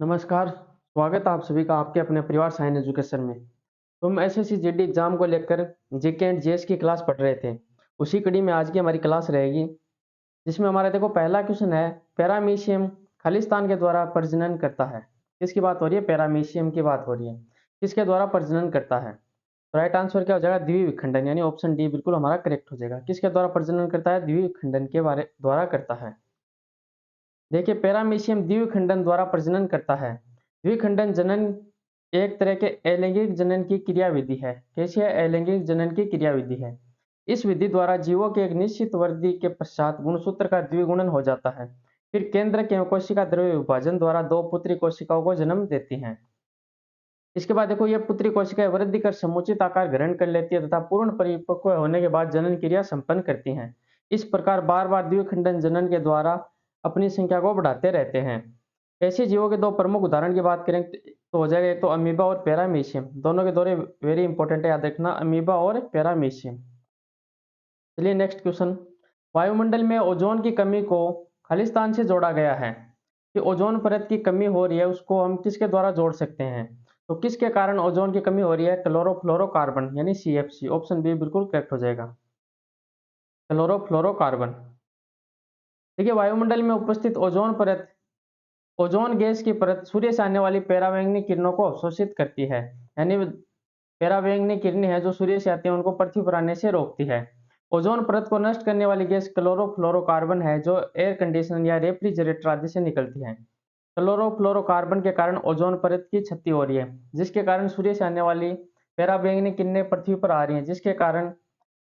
नमस्कार, स्वागत है आप सभी का आपके अपने परिवार साइन एजुकेशन में। तो हम एसएससी जीडी एग्जाम को लेकर जीके एंड जीएस की क्लास पढ़ रहे थे। उसी कड़ी में आज की हमारी क्लास रहेगी, जिसमें हमारा देखो पहला क्वेश्चन है, पैरामीशियम खालिस्तान के द्वारा प्रजनन करता है। किसकी बात हो रही है? पैरामीशियम की बात हो रही है। किसके द्वारा प्रजनन करता है? तो राइट आंसर क्या हो जाएगा? द्विविखंडन, यानी ऑप्शन डी बिल्कुल हमारा करेक्ट हो जाएगा। किसके द्वारा प्रजनन करता है? द्विविखंडन के बारे द्वारा करता है। देखिए, पैरामीशियम द्विखंडन द्वारा प्रजनन करता है। द्विखंडन जनन एक तरह के अलैंगिक जनन की क्रियाविधि है। कैसी है? अलैंगिक जनन की क्रियाविधि है। इस विधि द्वारा जीवों के एक निश्चित वृद्धि के पश्चात गुणसूत्र का द्विगुणन हो जाता है। फिर केंद्र के कोशिका द्रव्य विभाजन द्वारा दो पुत्री कोशिकाओं को जन्म देती हैं। इसके बाद देखो, ये पुत्री कोशिकाएं वृद्धि कर समुचित आकार ग्रहण कर लेती है तथा पूर्ण परिपक्व होने के बाद जनन क्रिया संपन्न करती हैं। इस प्रकार बार बार द्विखंडन जनन के द्वारा अपनी संख्या को बढ़ाते रहते हैं। ऐसे जीवों के दो प्रमुख उदाहरण की बात करें तो हो जाएगा एक तो अमीबा और पैरामीशियम। दोनों के दौरे वेरी इंपॉर्टेंट है, याद रखना, अमीबा और पैरामीशियम। चलिए नेक्स्ट क्वेश्चन। वायुमंडल में ओजोन की कमी को खालिस्तान से जोड़ा गया है। कि ओजोन परत की कमी हो रही है, उसको हम किसके द्वारा जोड़ सकते हैं? तो किसके कारण ओजोन की कमी हो रही है? क्लोरोफ्लोरोकार्बन यानी सीएफसी। ऑप्शन बी बिल्कुल करेक्ट हो जाएगा, क्लोरोफ्लोरोकार्बन। देखिए, वायुमंडल में उपस्थित ओजोन परत, ओजोन गैस की परत सूर्य से आने वाली पराबैंगनी किरणों को अवशोषित करती है। यानी पराबैंगनी किरणें हैं जो सूर्य से आती हैं, उनको पृथ्वी पर आने से रोकती है। ओजोन परत को नष्ट करने वाली गैस क्लोरोफ्लोरोकार्बन है, जो एयर कंडीशनर या रेफ्रिजरेटर आदि से निकलती है। क्लोरोफ्लोरोकार्बन के कारण ओजोन परत की क्षति हो रही है, जिसके कारण सूर्य से आने वाली पराबैंगनी किरणें पृथ्वी पर आ रही हैं, जिसके कारण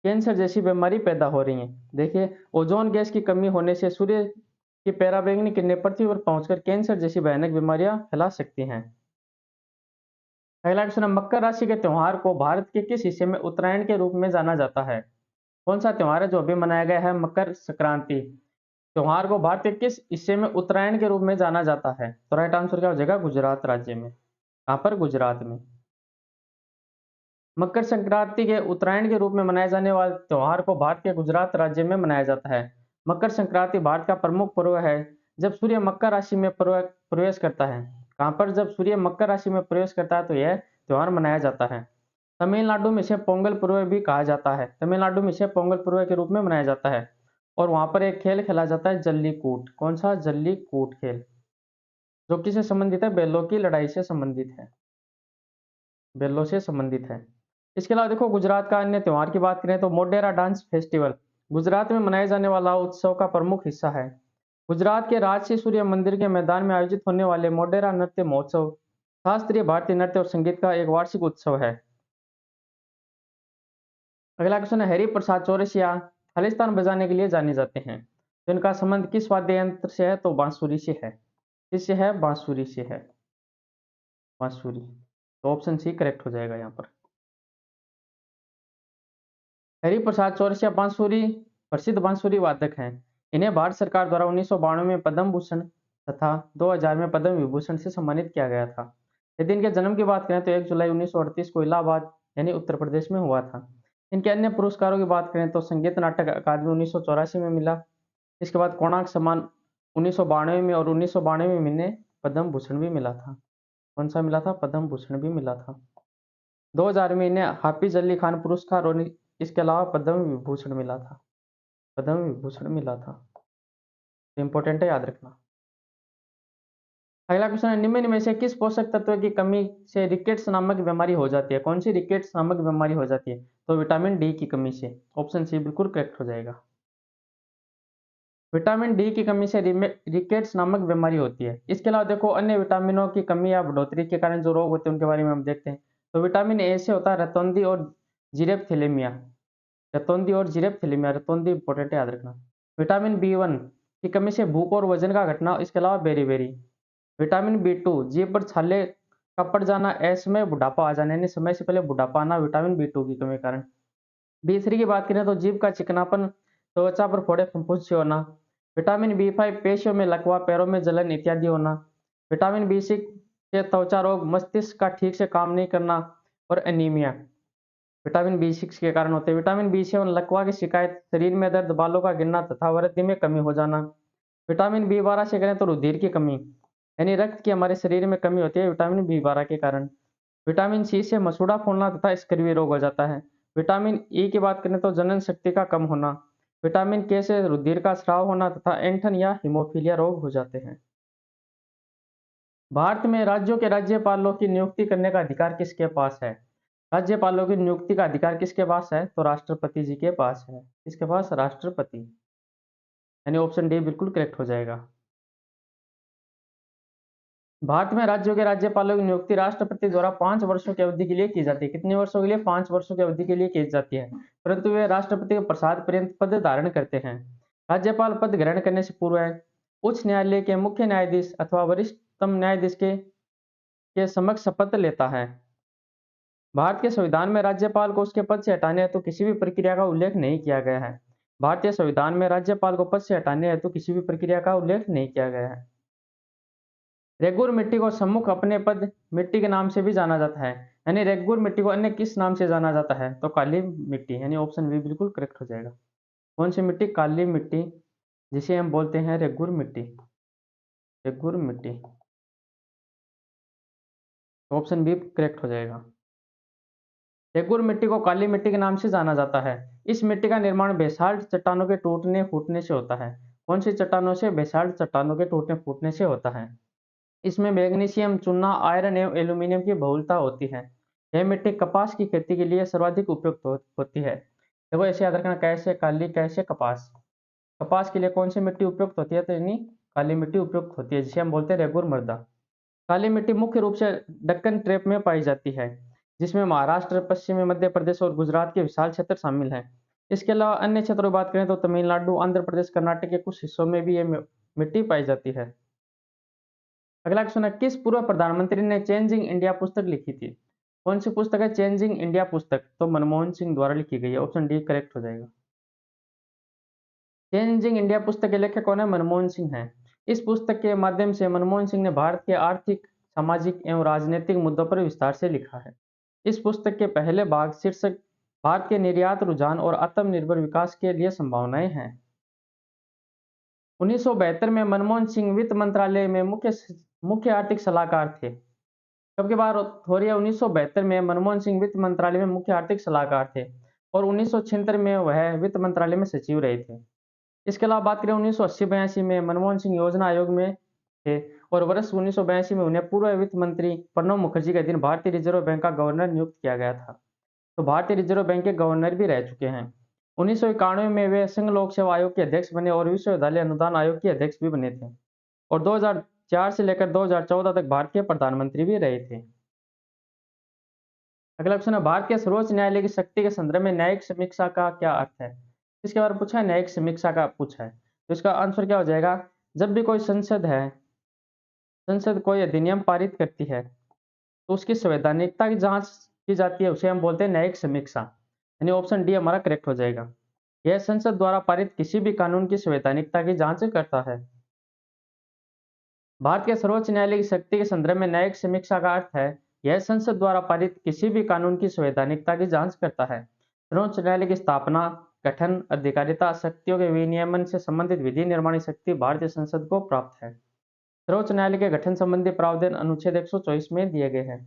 कैंसर जैसी बीमारी पैदा हो रही है। देखिए, ओजोन गैस की कमी होने से सूर्य की पराबैंगनी किरणें पृथ्वी पर पहुंचकर कैंसर जैसी भयानक बीमारियां फैला सकती हैं। अगला क्वेश्चन है, मकर राशि के त्योहार को भारत के किस हिस्से में उत्तरायण के रूप में जाना जाता है? कौन सा त्योहार है जो अभी मनाया गया है? मकर संक्रांति। त्योहार को भारत के किस हिस्से में उत्तरायण के रूप में जाना जाता है? तो राइट आंसर क्या हो जाएगा? गुजरात राज्य में। कहां पर? गुजरात में। मकर संक्रांति के उत्तरायण के रूप में मनाए जाने वाले त्योहार को भारत के गुजरात राज्य में मनाया जाता है। मकर संक्रांति भारत का प्रमुख पर्व है जब सूर्य मकर राशि में प्रवेश करता है। कहां पर? जब सूर्य मकर राशि में प्रवेश करता है तो यह त्योहार मनाया जाता है। तमिलनाडु में इसे पोंगल पर्व भी कहा जाता है। तमिलनाडु में इसे पोंगल पर्व के रूप में मनाया जाता है। और वहां पर एक खेल खेला जाता है, जल्लीकूट। कौन सा? जल्लीकूट खेल, जो किससे संबंधित है? बैलों की लड़ाई से संबंधित है। बैलों से संबंधित है। इसके अलावा देखो, गुजरात का अन्य त्योहार की बात करें तो मोढेरा डांस फेस्टिवल गुजरात में मनाए जाने वाला उत्सव का प्रमुख हिस्सा है। गुजरात के राजसी सूर्य मंदिर के मैदान में आयोजित होने वाले मोढेरा नृत्य महोत्सव शास्त्रीय भारतीय नृत्य और संगीत का एक वार्षिक उत्सव है। अगला क्वेश्चन है, हरि प्रसाद चौरसिया खालिस्तान बजाने के लिए जाने जाते हैं। तो इनका संबंध किस वाद्य यंत्र से है? तो बांसुरी से है। किससे है? बांसुरी से है। बांसुरी। तो ऑप्शन सी करेक्ट हो जाएगा यहाँ पर। हरिप्रसाद चौरसिया बांसुरी प्रसिद्ध बांसुरी वादक हैं। इन्हें भारत सरकार द्वारा 1992 में पद्म भूषण तथा 2000 में पद्म विभूषण से सम्मानित किया गया था। यदि इनके जन्म की बात करें तो 1 जुलाई 1938 को इलाहाबाद यानी उत्तर प्रदेश में हुआ था। इनके अन्य पुरस्कारों की बात करें तो संगीत नाटक अकादमी 1984 में मिला। इसके बाद कोणार्क सम्मान 1992 में, और 1992 में इन्हें पद्म भूषण भी मिला था। कौन सा मिला था? पद्म भूषण भी मिला था। 2000 में इन्हें हाफिज अली खान पुरस्कार और इसके अलावा पद्म विभूषण मिला था। पद्म विभूषण मिला था। इंपॉर्टेंट है, याद रखना। अगला क्वेश्चन है, निम्न में से किस पोषक तत्व की कमी से रिकेट्स नामक बीमारी हो जाती है? कौन सी रिकेट्स नामक बीमारी हो जाती है? तो विटामिन डी की कमी से। ऑप्शन सी बिल्कुल करेक्ट हो जाएगा। विटामिन डी की कमी से रिकेट्स नामक बीमारी होती है। इसके अलावा देखो, अन्य विटामिनों की कमी या बढ़ोतरी के कारण जो रोग होते हैं उनके बारे में हम देखते हैं। तो विटामिन ए से होता है रतौंधी और जीरेप्थिलीमिया। रतौंधी और जीरेप्थिलीमिया, रतौंधी इंपॉर्टेंट है, याद रखना। विटामिन बी 1 की कमी से भूख और वजन का घटना। इसके अलावा बेरी विटामिन बी 2 जीभ पर छाले का पड़ जाना, असमय बुढ़ापा आ जाना, यानी समय से पहले बुढ़ापा आना विटामिन बी 2 की कमी के कारण। बी 3 की बात करें तो जीभ का चिकनापन, त्वचा पर फोड़े फुंफुस से होना। विटामिन बी 5 पेशियों में लकवा, पैरों में जलन इत्यादि होना। विटामिन बी 6 से त्वचा रोग, मस्तिष्क का ठीक से काम नहीं करना और एनीमिया विटामिन बी 6 के कारण होते हैं। विटामिन बी 7 लकवा की शिकायत, शरीर में दर्द, बालों का गिरना तथा वृद्धि में कमी हो जाना। विटामिन बी 12 से करें तो रुधिर की कमी, यानी रक्त की हमारे शरीर में कमी होती है विटामिन बी 12 के कारण। विटामिन सी से मसूड़ा फूलना तथा स्कर्वी रोग हो जाता है। विटामिन ई की बात करें तो जनन शक्ति का कम होना। विटामिन के से रुधिर का स्राव होना तथा ऐंठन या हीमोफीलिया रोग हो जाते हैं। भारत में राज्यों के राज्यपालों की नियुक्ति करने का अधिकार किसके पास है? राज्यपालों की नियुक्ति का अधिकार किसके पास है? तो राष्ट्रपति जी के पास है। किसके पास? राष्ट्रपति। यानी ऑप्शन डी बिल्कुल करेक्ट हो जाएगा। भारत में राज्यों के राज्यपालों की नियुक्ति राष्ट्रपति द्वारा 5 वर्षों की अवधि के लिए की जाती है। कितने वर्षों के लिए? 5 वर्षों की अवधि के लिए की जाती है, परंतु वे राष्ट्रपति के प्रसाद पर्यंत पद धारण करते हैं। राज्यपाल पद ग्रहण करने से पूर्व उच्च न्यायालय के मुख्य न्यायाधीश अथवा वरिष्ठतम न्यायाधीश के समक्ष शपथ लेता है। भारत के संविधान में राज्यपाल को उसके पद से हटाने हेतु किसी भी प्रक्रिया का उल्लेख नहीं किया गया है। भारतीय संविधान में राज्यपाल को पद से हटाने हेतु किसी भी प्रक्रिया का उल्लेख नहीं किया गया है। रेगुर मिट्टी को सम्मुख अपने पद मिट्टी के नाम से भी जाना जाता है। यानी रेगुर मिट्टी को अन्य किस नाम से जाना जाता है? तो काली मिट्टी। यानी ऑप्शन बी बिल्कुल करेक्ट हो जाएगा। कौन सी मिट्टी? काली मिट्टी, जिसे हम बोलते हैं रेगुर मिट्टी। रेगुर मिट्टी, ऑप्शन बी करेक्ट हो जाएगा। रेगुर मिट्टी को काली मिट्टी के नाम से जाना जाता है। इस मिट्टी का निर्माण बेसाल्ट चट्टानों के टूटने फूटने से होता है। कौन सी चट्टानों से? बेसाल्ट चट्टानों के टूटने फूटने से होता है। इसमें मैग्नीशियम, चूना, आयरन एवं एल्यूमिनियम की बहुलता होती है। यह मिट्टी कपास की खेती के लिए सर्वाधिक उपयुक्त होती है। देखो ऐसे याद रखना, कैसे काली, कैसे कपास। कपास के लिए कौन सी मिट्टी उपयुक्त होती है? तो यानी काली मिट्टी उपयुक्त होती है, जिसे हम बोलते हैं रेगुर मृदा। काली मिट्टी मुख्य रूप से दक्कन ट्रेप में पाई जाती है, जिसमें महाराष्ट्र, पश्चिमी मध्य प्रदेश और गुजरात के विशाल क्षेत्र शामिल हैं। इसके अलावा अन्य क्षेत्रों की बात करें तो तमिलनाडु, आंध्र प्रदेश, कर्नाटक के कुछ हिस्सों में भी ये मिट्टी पाई जाती है। अगला क्वेश्चन है, किस पूर्व प्रधानमंत्री ने चेंजिंग इंडिया पुस्तक लिखी थी? कौन सी पुस्तक है चेंजिंग इंडिया पुस्तक? तो मनमोहन सिंह द्वारा लिखी गई है। ऑप्शन डी करेक्ट हो जाएगा। चेंजिंग इंडिया पुस्तक के लेखक कौन है? मनमोहन सिंह है। इस पुस्तक के माध्यम से मनमोहन सिंह ने भारत के आर्थिक, सामाजिक एवं राजनीतिक मुद्दों पर विस्तार से लिखा है। इस पुस्तक के पहले भाग शीर्षक भारत के निर्यात रुझान और आत्मनिर्भर विकास के लिए संभावनाएं हैं। 1972 में मनमोहन सिंह वित्त मंत्रालय में मुख्य आर्थिक सलाहकार थे। कब की बात हो रही है? 1972 में मनमोहन सिंह वित्त मंत्रालय में मुख्य आर्थिक सलाहकार थे और 1976 में वह वित्त मंत्रालय में सचिव रहे थे। इसके अलावा बात करें 1980-82 में मनमोहन सिंह योजना आयोग में थे और वर्ष 1982 में उन्हें पूर्व वित्त मंत्री प्रणब मुखर्जी के अधीन भारतीय रिजर्व बैंक का गवर्नर नियुक्त किया गया था। तो भारतीय रिजर्व बैंक के गवर्नर भी रह चुके हैं। 1991 में वे संघ लोक सेवा आयोग के अध्यक्ष बने और विश्वविद्यालय अनुदान आयोग के अध्यक्ष भी बने थे और 2004 से लेकर 2014 तक भारत के प्रधानमंत्री भी रहे थे। अगला क्वेश्चन है, भारत के सर्वोच्च न्यायालय की शक्ति के संदर्भ में न्यायिक समीक्षा का क्या अर्थ है? इसके बारे में पूछा है, न्यायिक समीक्षा का पूछा है, तो इसका आंसर क्या हो जाएगा? जब भी कोई संसद कोई अधिनियम पारित करती है तो उसकी संवैधानिकता की जांच की जाती है, उसे हम बोलते हैं न्यायिक समीक्षा। यानी ऑप्शन डी हमारा करेक्ट हो जाएगा। यह संसद द्वारा पारित किसी भी कानून की संवैधानिकता की जांच करता है। भारत के सर्वोच्च न्यायालय की शक्ति के संदर्भ में न्यायिक समीक्षा का अर्थ है यह संसद द्वारा पारित किसी भी कानून की संवैधानिकता की जांच करता है। सर्वोच्च न्यायालय की स्थापना, गठन, अधिकारिता, शक्तियों के विनियमन से संबंधित विधि निर्माणी शक्ति भारतीय संसद को प्राप्त है। सर्वोच्च न्यायालय के गठन संबंधी प्रावधान अनुच्छेद 124 में दिए गए हैं।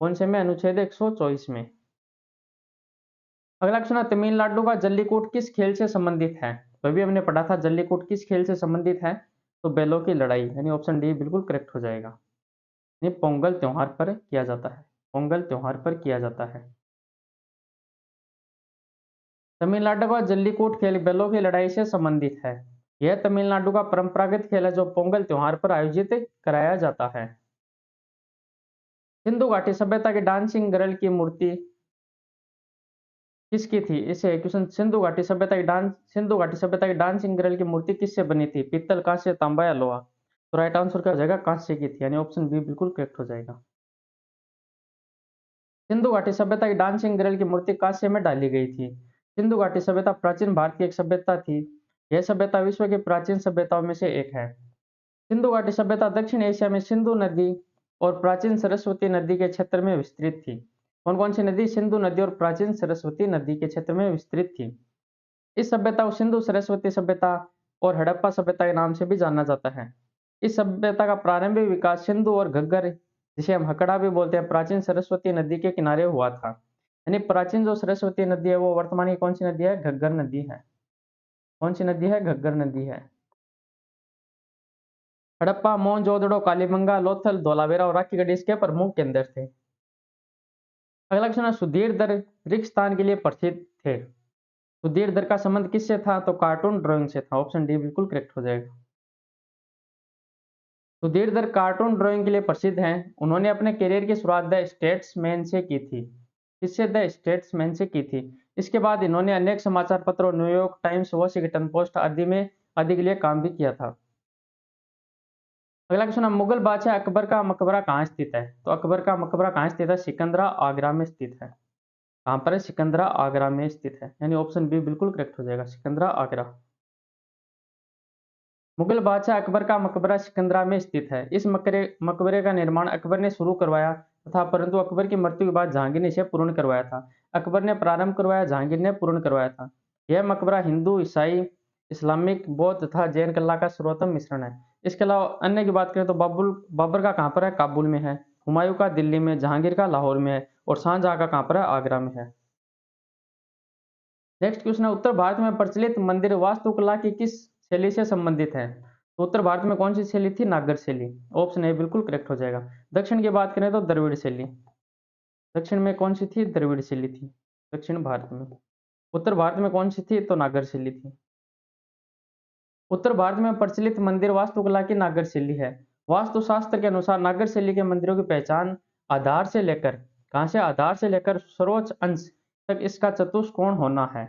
कौन से में? अनुच्छेद 124 में। अगला क्वेश्चन है, तमिलनाडु का जल्लीकट्टू किस खेल से संबंधित है? तो अभी हमने पढ़ा था जल्लीकट्टू किस खेल से संबंधित है, तो बैलों की लड़ाई। यानी ऑप्शन डी बिल्कुल करेक्ट हो जाएगा। ये पोंगल त्योहार पर किया जाता है। पोंगल त्योहार पर किया जाता है। तमिलनाडु का जल्लीकट्टू खेल बैलों की लड़ाई से संबंधित है। यह तमिलनाडु का परंपरागत खेल है जो पोंगल त्योहार पर आयोजित कराया जाता है। सिंधु घाटी सभ्यता की डांसिंग गर्ल की मूर्ति किसकी थी? इसे क्वेश्चन, सिंधु घाटी सभ्यता की डांसिंग गर्ल की मूर्ति किससे बनी थी? पीतल, कांस्य, तांबा या लोहा? तो राइट आंसर क्या हो जाएगा? कांस्य की थी। यानी ऑप्शन बी बिल्कुल करेक्ट हो जाएगा। सिंधु घाटी सभ्यता की डांसिंग गर्ल की मूर्ति कांस्य में डाली गई थी। सिंधु घाटी सभ्यता प्राचीन भारत की एक सभ्यता थी। यह सभ्यता विश्व की प्राचीन सभ्यताओं में से एक है। सिंधु घाटी सभ्यता दक्षिण एशिया में सिंधु नदी और प्राचीन सरस्वती नदी के क्षेत्र में विस्तृत थी। कौन कौन सी नदी? सिंधु नदी और प्राचीन सरस्वती नदी के क्षेत्र में विस्तृत थी। इस सभ्यता को सिंधु सरस्वती सभ्यता और हड़प्पा सभ्यता के नाम से भी जाना जाता है। इस सभ्यता का प्रारंभिक विकास सिंधु और घग्गर, जिसे हम हकड़ा भी बोलते हैं, प्राचीन सरस्वती नदी के किनारे हुआ था। यानी प्राचीन जो सरस्वती नदी है वो वर्तमान की कौन सी नदी है? घग्गर नदी है। कौन सी नदी है? घग्गर नदी है। हड़प्पा, मोहनजोदड़ो, कालीबंगा, लोथल, धोलावीरा और राखीगढ़ी इसके प्रमुख केंद्र थे। अगला क्वेश्चन है, सुधीर दर रिक्तस्थान के लिए प्रसिद्ध थे। सुधीर दर का संबंध किससे था? तो कार्टून ड्राइंग से था। ऑप्शन डी बिल्कुल करेक्ट हो जाएगा। सुधीर दर कार्टून ड्राइंग के लिए प्रसिद्ध हैं। उन्होंने अपने करियर की शुरुआत द स्टेट्समैन से की थी। किससे? द स्टेट्समैन से की थी। इसके बाद इन्होंने अनेक समाचार पत्रों, न्यूयॉर्क टाइम्स, वॉशिंगटन पोस्ट आदि के लिए काम भी किया था। अगला क्वेश्चन है, मुगल बादशाह अकबर का मकबरा कहाँ स्थित है? तो अकबर का मकबरा कहाँ स्थित है? सिकंदरा, आगरा में स्थित है। कहाँ पर है? सिकंदरा, आगरा में स्थित है। यानी ऑप्शन बी बिल्कुल करेक्ट हो जाएगा, सिकंदरा, आगरा। मुगल बादशाह अकबर का मकबरा सिकंदरा में स्थित है। इस मकबरे का निर्माण अकबर ने शुरू करवाया था, परंतु अकबर की मृत्यु के बाद जहांगीर ने इसे पूर्ण करवाया था। अकबर ने प्रारंभ करवाया, जहांगीर ने पूर्ण करवाया था। यह मकबरा हिंदू, ईसाई, इस्लामिक, बौद्ध तथा जैन कला का सर्वोत्तम मिश्रण है। इसके अलावा अन्य की बात करें तो बाबर का कहाँ पर है? काबुल में है। हुमायूं का दिल्ली में, जहांगीर का लाहौर में है और शाहजहां का कहाँ पर है? आगरा में है। नेक्स्ट क्वेश्चन है, उत्तर भारत में प्रचलित मंदिर वास्तुकला की किस शैली से संबंधित है? तो उत्तर भारत में कौन सी शैली थी? नागर शैली। ऑप्शन ए बिल्कुल करेक्ट हो जाएगा। दक्षिण की बात करें तो द्रविड़ शैली। दक्षिण में कौन सी थी? द्रविड़ शैली थी दक्षिण भारत में। उत्तर भारत में कौन सी थी? तो नागर शैली थी। उत्तर भारत में प्रचलित मंदिर वास्तुकला की नागर शैली है। वास्तुशास्त्र के अनुसार नागर शैली के मंदिरों की पहचान आधार से लेकर, कहां से? आधार से लेकर सर्वोच्च अंश तक इसका चतुष्कोण होना है।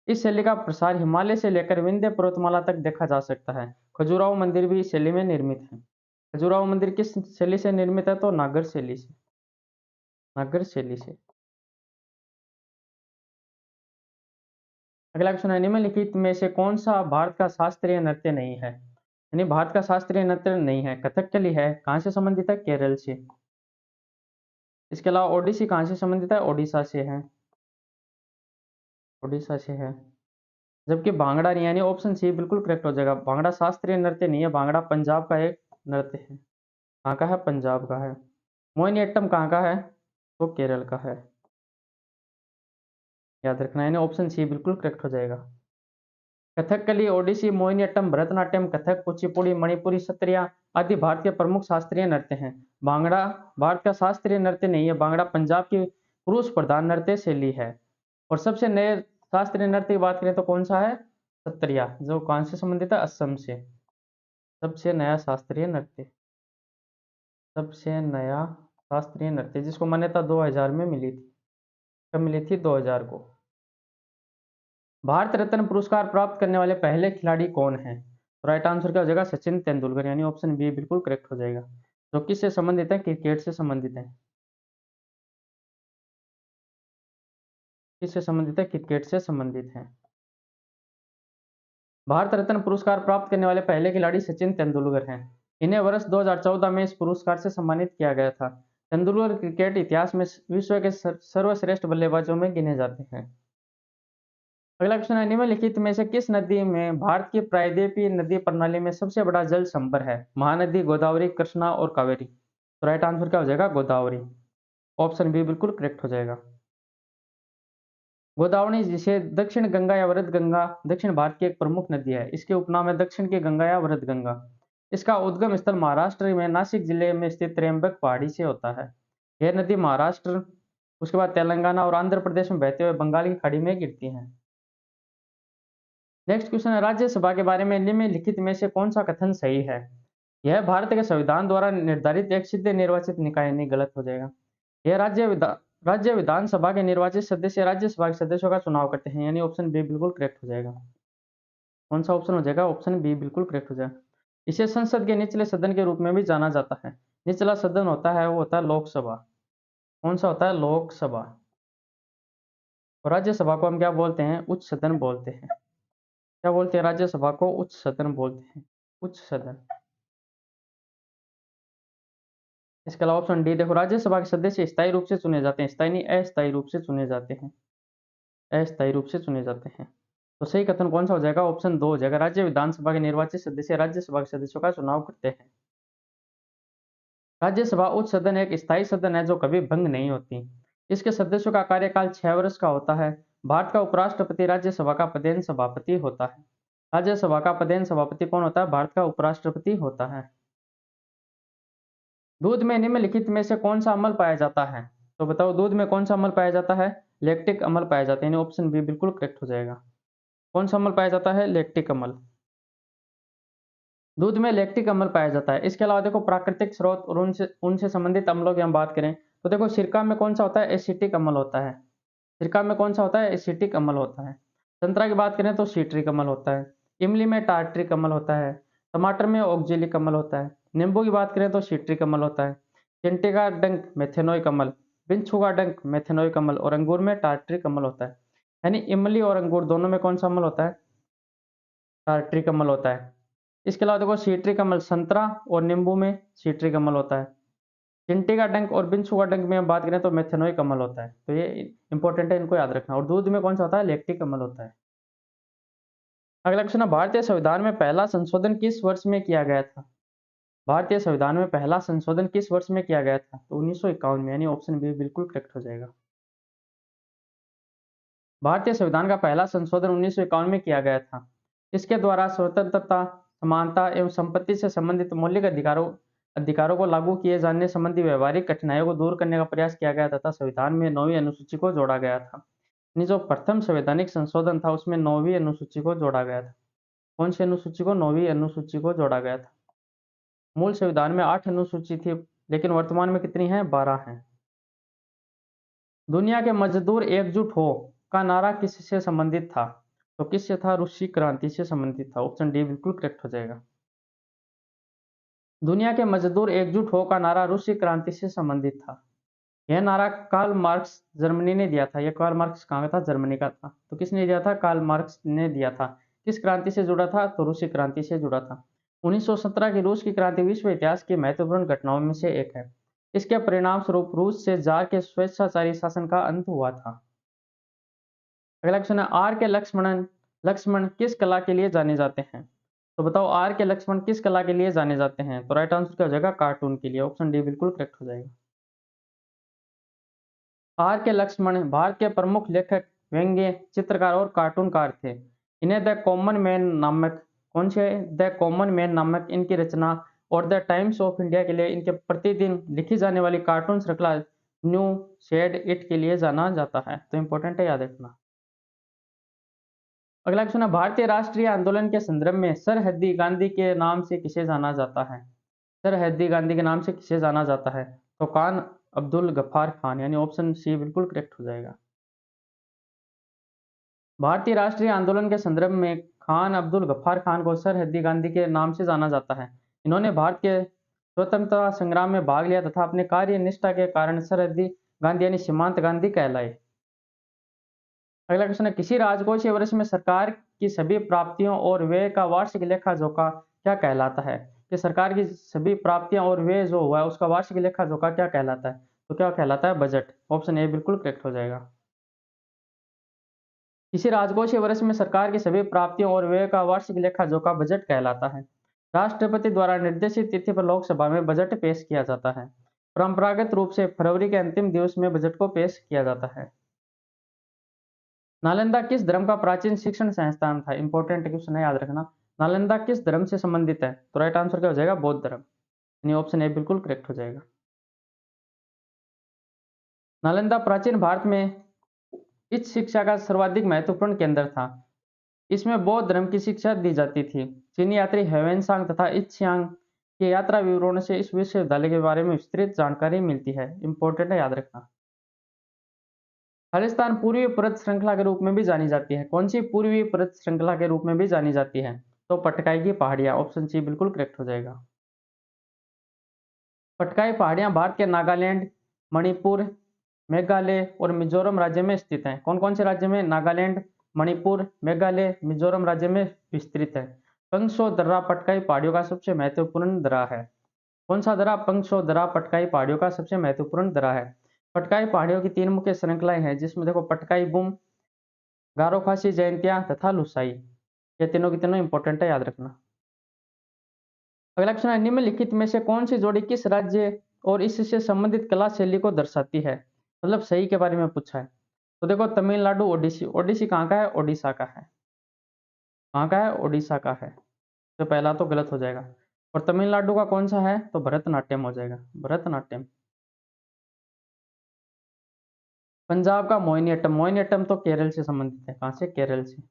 इस शैली का प्रसार हिमालय से लेकर विंध्य पर्वतमाला तक देखा जा सकता है। खजुराहो मंदिर भी इस शैली में निर्मित है। खजुराहो मंदिर किस शैली से निर्मित है? तो नागर शैली से। नागर शैली से। अगला क्वेश्चन है, निम्नलिखित में से कौन सा भारत का शास्त्रीय नृत्य नहीं है? यानी भारत का शास्त्रीय नृत्य नहीं है। कथकली है, कहाँ से संबंधित है? केरल से। इसके अलावा ओडिसी कहाँ से संबंधित है? ओडिशा से है। ओडिशा से है। जबकि भांगड़ा नहीं है। यानी ऑप्शन सी बिल्कुल करेक्ट हो जाएगा। भांगड़ा शास्त्रीय नृत्य नहीं है। भांगड़ा पंजाब का एक नृत्य है। कहाँ का है? पंजाब का है। मोहिनीअट्टम कहाँ का है? तो केरल का है। याद रखना है। यानी ऑप्शन सी बिल्कुल करेक्ट हो जाएगा। कथकली, ओडिसी, मोहिनीअट्टम, भरतनाट्यम, कथक, कुचिपुड़ी, मणिपुरी, सत्रिया आदि भारत के प्रमुख शास्त्रीय नृत्य हैं। भांगड़ा भारत का शास्त्रीय नृत्य नहीं है। भांगड़ा पंजाब की पुरुष प्रधान नृत्य शैली है। और सबसे नए शास्त्रीय नृत्य की बात करें तो कौन सा है? सत्रिया, जो कौन से संबंधित है? असम से। सबसे नया शास्त्रीय नृत्य। सबसे नया शास्त्रीय नृत्य जिसको मान्यता 2000 में मिली थी। कब मिली थी? 2000 को। भारत रत्न पुरस्कार प्राप्त करने वाले पहले खिलाड़ी कौन हैं? तो राइट आंसर क्या हो जाएगा? सचिन तेंदुलकर। यानी ऑप्शन बी बिल्कुल करेक्ट हो जाएगा। जो किससे संबंधित है? क्रिकेट से संबंधित है। किससे संबंधित है? क्रिकेट से संबंधित है। भारत रत्न पुरस्कार प्राप्त करने वाले पहले खिलाड़ी सचिन तेंदुलकर हैं। इन्हें वर्ष 2014 में इस पुरस्कार से सम्मानित किया गया था। तेंदुलकर क्रिकेट इतिहास में विश्व के सर्वश्रेष्ठ बल्लेबाजों में गिने जाते हैं। अगला क्वेश्चन है, निम्नलिखित में से किस नदी में भारत की प्रायद्वीपीय नदी प्रणाली में सबसे बड़ा जल संभर है? महानदी, गोदावरी, कृष्णा और कावेरी। तो राइट आंसर क्या हो जाएगा? गोदावरी। ऑप्शन बी बिल्कुल करेक्ट हो जाएगा। गोदावरी, जिसे दक्षिण गंगा या वृद्ध गंगा, दक्षिण भारत की एक प्रमुख नदी है। इसके उपनाम है दक्षिण की गंगा या वृद्ध गंगा। इसका उद्गम स्थल महाराष्ट्र में नासिक जिले में स्थित त्र्यंबक पहाड़ी से होता है। यह नदी महाराष्ट्र, उसके बाद तेलंगाना और आंध्र प्रदेश में बहते हुए बंगाल की खाड़ी में गिरती है। नेक्स्ट क्वेश्चन है, राज्यसभा के बारे में निम्नलिखित में से कौन सा कथन सही है? यह भारत के संविधान द्वारा निर्धारित एक सीधे निर्वाचित निकाय। नहीं, गलत हो जाएगा। यह राज्य विधानसभा के निर्वाचित सदस्य राज्यसभा के सदस्यों का चुनाव करते हैं। यानी ऑप्शन बी बिल्कुल करेक्ट हो जाएगा। कौन सा ऑप्शन हो जाएगा? ऑप्शन बी बिल्कुल करेक्ट हो जाएगा। इसे संसद के निचले सदन के रूप में भी जाना जाता है। निचला सदन होता है वो होता है लोकसभा। कौन सा होता है? लोकसभा। और राज्यसभा को हम क्या बोलते हैं? उच्च सदन बोलते हैं। क्या बोलते हैं? राज्यसभा को उच्च सदन बोलते हैं। उच्च सदन। इसके अलावा ऑप्शन डी देखो, राज्यसभा के सदस्य स्थायी रूप से चुने जाते हैं। स्थायी नहीं, अस्थायी रूप से चुने जाते हैं। अस्थायी रूप से चुने जाते हैं। तो सही कथन कौन सा हो जाएगा? ऑप्शन 2 हो जाएगा। राज्य विधानसभा के निर्वाचित सदस्य राज्यसभा के सदस्यों का चुनाव करते हैं। राज्यसभा उच्च सदन एक स्थायी सदन है जो कभी भंग नहीं होती। इसके सदस्यों का कार्यकाल 6 वर्ष का होता है। भारत का उपराष्ट्रपति राज्यसभा का पदेन सभापति होता है। राज्यसभा का पदेन सभापति कौन होता है? भारत का उपराष्ट्रपति होता है। दूध में निम्नलिखित में से कौन सा अम्ल पाया जाता है? तो बताओ, दूध में कौन सा अम्ल पाया जाता है? लैक्टिक अम्ल पाया जाता है, यानी ऑप्शन बी बिल्कुल करेक्ट हो जाएगा। कौन सा अम्ल पाया जाता है? लैक्टिक अम्ल। दूध में लैक्टिक अम्ल पाया जाता है। इसके अलावा देखो, प्राकृतिक स्रोत और उनसे उनसे संबंधित अम्लों की हम बात करें तो देखो, सिरका में कौन सा होता है? एसिटिक अम्ल होता है। सिरका में कौन सा होता है? एसिटिक अम्ल होता है। संतरा की बात करें तो सिट्रिक अम्ल होता है। इमली में टार्ट्रिक अम्ल होता है। टमाटर में ऑक्जेलिक अम्ल होता है। नींबू की बात करें तो सिट्रिक अम्ल होता है। चिंटे का डंक मेथेनोइक अम्ल, बिच्छू का डंक मेथेनोइक अम्ल और अंगूर में टार्ट्रिक अम्ल होता है। यानी इमली और अंगूर दोनों में कौन सा अम्ल होता है? टार्ट्रिक अम्ल होता है। इसके अलावा देखो, सिट्रिक अम्ल संतरा और नींबू में सिट्रिक अम्ल होता है। चिंटी का डंक और बिन शुगर डंक में हम बात करें तो मेथेनोइक अम्ल होता है। तो ये इंपॉर्टेंट है, इनको याद रखना। और दूध में कौन सा होता है? लैक्टिक अम्ल होता है। अगला क्वेश्चन है, भारतीय संविधान में पहला संशोधन किस वर्ष में किया गया था? भारतीय संविधान में पहला संशोधन किस वर्ष में किया गया था? तो 1951 में, यानी ऑप्शन बी बिल्कुल करेक्ट हो जाएगा। भारतीय संविधान का पहला संशोधन 1951 में किया गया था। इसके द्वारा स्वतंत्रता, समानता एवं संपत्ति से संबंधित मौलिक अधिकारों को लागू किए जाने संबंधी व्यवहारिक कठिनाइयों को दूर करने का प्रयास किया गया तथा संविधान में 9वीं अनुसूची को जोड़ा गया था। यानी जो प्रथम संवैधानिक संशोधन था उसमें 9वीं अनुसूची को जोड़ा गया था। कौन सी अनुसूची को? 9वीं अनुसूची को जोड़ा गया था। मूल संविधान में 8 अनुसूची थी, लेकिन वर्तमान में कितनी है? 12 हैं। दुनिया के मजदूर एकजुट हो का नारा किससे संबंधित था? तो किससे था? रूसी क्रांति से संबंधित था। ऑप्शन डी बिल्कुल करेक्ट हो जाएगा। दुनिया के मजदूर एकजुट हो का नारा रूसी क्रांति से संबंधित था। यह नारा कार्ल मार्क्स जर्मनी ने दिया था। यह कार्ल मार्क्स कहाँ का था? जर्मनी का था। तो किसने दिया था? कार्ल मार्क्स ने दिया था। किस क्रांति से जुड़ा था? तो रूसी क्रांति से जुड़ा था। 1917 की रूस की क्रांति विश्व इतिहास की महत्वपूर्ण घटनाओं में से एक है। इसके परिणाम स्वरूप रूस से जार के स्वेच्छाचारी शासन का अंत हुआ था। अगला क्वेश्चन है, आर के लक्ष्मण किस कला के लिए जाने जाते हैं? तो बताओ, आर के लक्ष्मण किस कला के लिए जाने जाते हैं? तो राइट आंसर क्या हो जाएगा? कार्टून के लिए। ऑप्शन डी बिल्कुल करेक्ट हो जाएगा। आर के लक्ष्मण भारत के प्रमुख लेखक, व्यंग्य चित्रकार और कार्टूनकार थे। इन्हें द कॉमन मैन नामक कौन से द कॉमन मैन नामक इनकी रचना और द टाइम्स ऑफ इंडिया के लिए इनके प्रतिदिन लिखी जाने वाली कार्टून श्रृंखला न्यू शेड इट के लिए जाना जाता है। तो इंपॉर्टेंट है, याद रखना। अगला क्वेश्चन है, भारतीय राष्ट्रीय आंदोलन के संदर्भ में सरहद्दी गांधी के नाम से किसे जाना जाता है? सरहद्दी गांधी के नाम से किसे जाना जाता है? तो खान अब्दुल गफ्फार खान, यानी ऑप्शन सी बिल्कुल करेक्ट हो जाएगा। भारतीय राष्ट्रीय आंदोलन के संदर्भ में खान अब्दुल गफ्फार खान को सरहद्दी गांधी के नाम से जाना जाता है। इन्होंने भारत के स्वतंत्रता संग्राम में भाग लिया तथा अपने कार्य निष्ठा के कारण सरहद्दी गांधी यानी सीमांत गांधी कहलाए। अगला क्वेश्चन है, किसी राजकोषीय वर्ष में सरकार की सभी प्राप्तियों और व्यय का वार्षिक लेखा जोखा क्या कहलाता है? कि सरकार की सभी प्राप्तियां और व्यय जो हुआ है उसका वार्षिक लेखा जोखा क्या कहलाता है? तो क्या कहलाता है? बजट। ऑप्शन ए बिल्कुल करेक्ट हो जाएगा। किसी राजकोषीय वर्ष में सरकार की सभी प्राप्तियों और व्यय का वार्षिक लेखा जोखा बजट कहलाता है। राष्ट्रपति द्वारा निर्देशित तिथि पर लोकसभा में बजट पेश किया जाता है। परंपरागत रूप से फरवरी के अंतिम दिवस में बजट को पेश किया जाता है। नालंदा किस धर्म का प्राचीन शिक्षण संस्थान था? इंपॉर्टेंट क्वेश्चन है, याद रखना। नालंदा किस धर्म से संबंधित है? तो राइट आंसर क्या हो जाएगा? बौद्ध धर्म, यानी ऑप्शन ए बिल्कुल करेक्ट हो जाएगा। नालंदा प्राचीन भारत में उच्च शिक्षा का सर्वाधिक महत्वपूर्ण केंद्र था। इसमें बौद्ध धर्म की शिक्षा दी जाती थी। चीनी यात्री ह्वेनसांग तथा इत्सियांग के यात्रा विवरणों से इस विश्वविद्यालय के बारे में विस्तृत जानकारी मिलती है। इंपॉर्टेंट है, याद रखना। खालिस्तान पूर्वी परत श्रृंखला के रूप में भी जानी जाती है। कौन सी पूर्वी परत श्रृंखला के रूप में भी जानी जाती है? तो पटकाई की पहाड़ियां। ऑप्शन सी बिल्कुल करेक्ट हो जाएगा। पटकाई पहाड़ियां भारत के नागालैंड, मणिपुर, मेघालय और मिजोरम राज्य में स्थित हैं। कौन कौन से राज्य में? नागालैंड, मणिपुर, मेघालय, मिजोरम राज्य में विस्तृत है। पंगशो दर्रा पटकाई पहाड़ियों का सबसे महत्वपूर्ण दर्रा है। कौन सा दर्रा? पंगशो दर्रा पटकाई पहाड़ियों का सबसे महत्वपूर्ण दर्रा है। पटकाई पहाड़ियों की 3 मुख्य श्रृंखलाएं हैं, जिसमें देखो पटकाई बुम, गारो खासी, जयंतिया तथा लुसाई। ये तीनों की तीनों इंपॉर्टेंट है, याद रखना। अगला क्वेश्चन है, निम्नलिखित में से कौन सी जोड़ी किस राज्य और इससे संबंधित कला शैली को दर्शाती है? मतलब सही के बारे में पूछा है। तो देखो, तमिलनाडु, ओडिसी। ओडिसी कहाँ का है? ओडिशा का है। कहाँ का है? ओडिशा का है। तो पहला तो गलत हो जाएगा। और तमिलनाडु का कौन सा है? तो भरतनाट्यम हो जाएगा, भरतनाट्यम। पंजाब का मोहिनीअट्टम। मोहिनीअट्टम तो केरल से संबंधित है। कहाँ से? केरल से।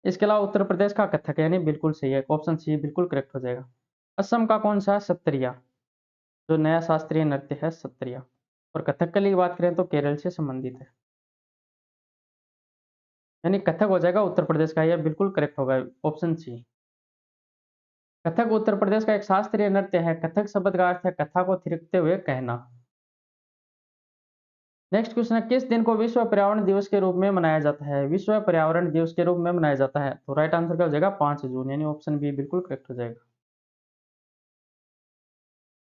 इसके अलावा उत्तर प्रदेश का कथक, यानी बिल्कुल सही है, ऑप्शन सी बिल्कुल करेक्ट हो जाएगा। असम का कौन सा है? सत्रिया। जो नया शास्त्रीय नृत्य है, सत्रिया। और कथकली की बात करें तो केरल से संबंधित है, यानी कथक हो जाएगा उत्तर प्रदेश का, यह बिल्कुल करेक्ट होगा, ऑप्शन सी। कथक उत्तर प्रदेश का एक शास्त्रीय नृत्य है। कथक शब्द का अर्थ है कथा को थिरकते हुए कहना। नेक्स्ट क्वेश्चन है, किस दिन को विश्व पर्यावरण दिवस के रूप में मनाया जाता है? विश्व पर्यावरण दिवस के रूप में मनाया जाता है, तो राइट आंसर क्या हो जाएगा? 5 जून, यानी ऑप्शन बी बिल्कुल करेक्ट हो जाएगा।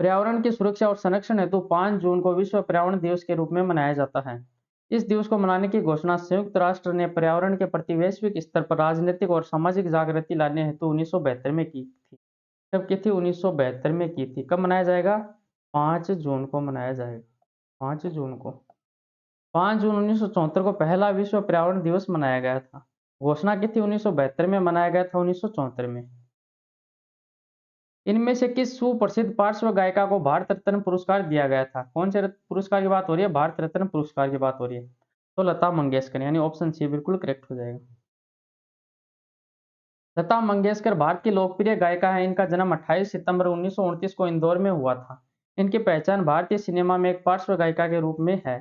पर्यावरण की सुरक्षा और संरक्षण हेतु 5 जून को विश्व पर्यावरण दिवस के रूप में मनाया जाता है। इस दिवस को मनाने की घोषणा संयुक्त राष्ट्र ने पर्यावरण के प्रति वैश्विक स्तर पर राजनीतिक और सामाजिक जागृति लाने हेतु 1972 में की थी। कब की थी? 1972 में की थी। कब मनाया जाएगा? 5 जून को मनाया जाएगा, 5 जून को। 5 जून 1974 को पहला विश्व पर्यावरण दिवस मनाया गया था। घोषणा की थी 1972 में, मनाया गया था 1974 में। इनमें से किस सुप्रसिद्ध पार्श्व गायिका को भारत रत्न पुरस्कार दिया गया था? कौन से पुरस्कार की बात हो रही है? भारत रत्न पुरस्कार की बात हो रही है। तो लता मंगेशकर, यानी ऑप्शन सी बिल्कुल करेक्ट हो जाएगा। लता मंगेशकर भारत की लोकप्रिय गायिका है। इनका जन्म 28 सितंबर 1929 को इंदौर में हुआ था। इनकी पहचान भारतीय सिनेमा में एक पार्श्व गायिका के रूप में है।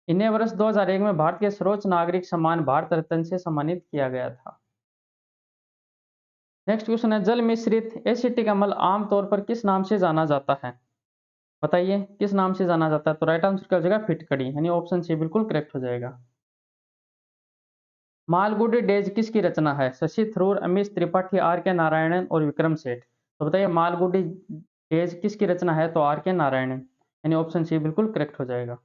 इन्हें वर्ष 2001 में भारत के सर्वोच्च नागरिक सम्मान भारत रत्न से सम्मानित किया गया था। नेक्स्ट क्वेश्चन है, जल मिश्रित एसिटिक अम्ल आमतौर पर किस नाम से जाना जाता है? बताइए किस नाम से जाना जाता है? तो राइट आंसर क्या हो जाएगा? फिटकड़ी, यानी ऑप्शन सी बिल्कुल करेक्ट हो जाएगा। मालगुडी डेज किसकी रचना है? शशि थरूर, अमीश त्रिपाठी, आर के नारायणन और विक्रम सेठ। तो बताइए मालगुडी डेज किसकी रचना है? तो आर के नारायणन, यानी ऑप्शन सी बिल्कुल करेक्ट हो जाएगा।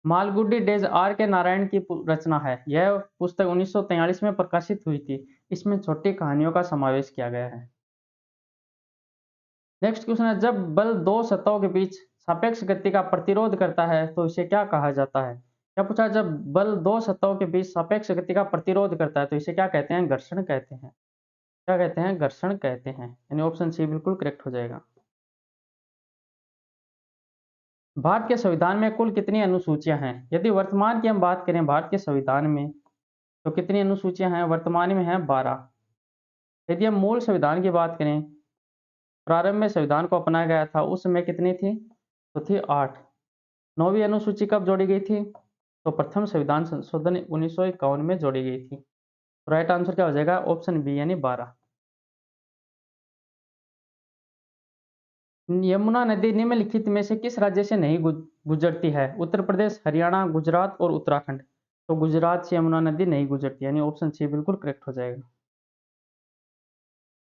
मालगुडी डेज आर के नारायण की रचना है। यह पुस्तक 1943 में प्रकाशित हुई थी। इसमें छोटी कहानियों का समावेश किया गया है। नेक्स्ट क्वेश्चन है, जब बल दो सतहों के बीच सापेक्ष गति का प्रतिरोध करता है तो इसे क्या कहा जाता है? क्या पूछा? जब बल दो सतहों के बीच सापेक्ष गति का प्रतिरोध करता है तो इसे क्या कहते हैं? घर्षण कहते हैं। क्या कहते हैं? घर्षण कहते हैं, यानी ऑप्शन सी बिल्कुल करेक्ट हो जाएगा। भारत के संविधान में कुल कितनी अनुसूचियां हैं? यदि वर्तमान की हम बात करें भारत के संविधान में, तो कितनी अनुसूचियां हैं? वर्तमान में है 12। यदि हम मूल संविधान की बात करें, प्रारंभ में संविधान को अपनाया गया था उस समय कितनी थी? तो थी 8। 9वीं अनुसूची कब जोड़ी गई थी? तो प्रथम संविधान संशोधन 1951 में जोड़ी गई थी। राइट आंसर क्या हो जाएगा? ऑप्शन बी, यानी 12। यमुना नदी निम्नलिखित में से किस राज्य से नहीं गुजरती है? उत्तर प्रदेश, हरियाणा, गुजरात और उत्तराखंड। तो गुजरात से यमुना नदी नहीं गुजरती, यानी ऑप्शन सी बिल्कुल करेक्ट हो जाएगा।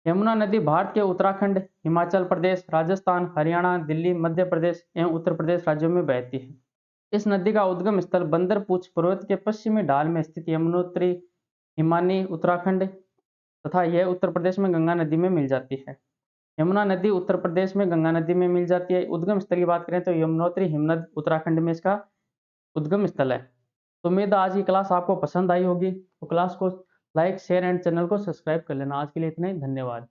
यमुना नदी भारत के उत्तराखंड, हिमाचल प्रदेश, राजस्थान, हरियाणा, दिल्ली, मध्य प्रदेश एवं उत्तर प्रदेश राज्यों में बहती है। इस नदी का उद्गम स्थल बंदरपूछ पर्वत के पश्चिमी ढाल में स्थित यमुनोत्री हिमानी उत्तराखंड तथा यह उत्तर प्रदेश में गंगा नदी में मिल जाती है। यमुना नदी उत्तर प्रदेश में गंगा नदी में मिल जाती है। उद्गम स्थल की बात करें तो यमुनोत्री हिमनद उत्तराखंड में इसका उद्गम स्थल है। तो उम्मीद है आज की क्लास आपको पसंद आई होगी। तो क्लास को लाइक, शेयर एंड चैनल को सब्सक्राइब कर लेना। आज के लिए इतना ही, धन्यवाद।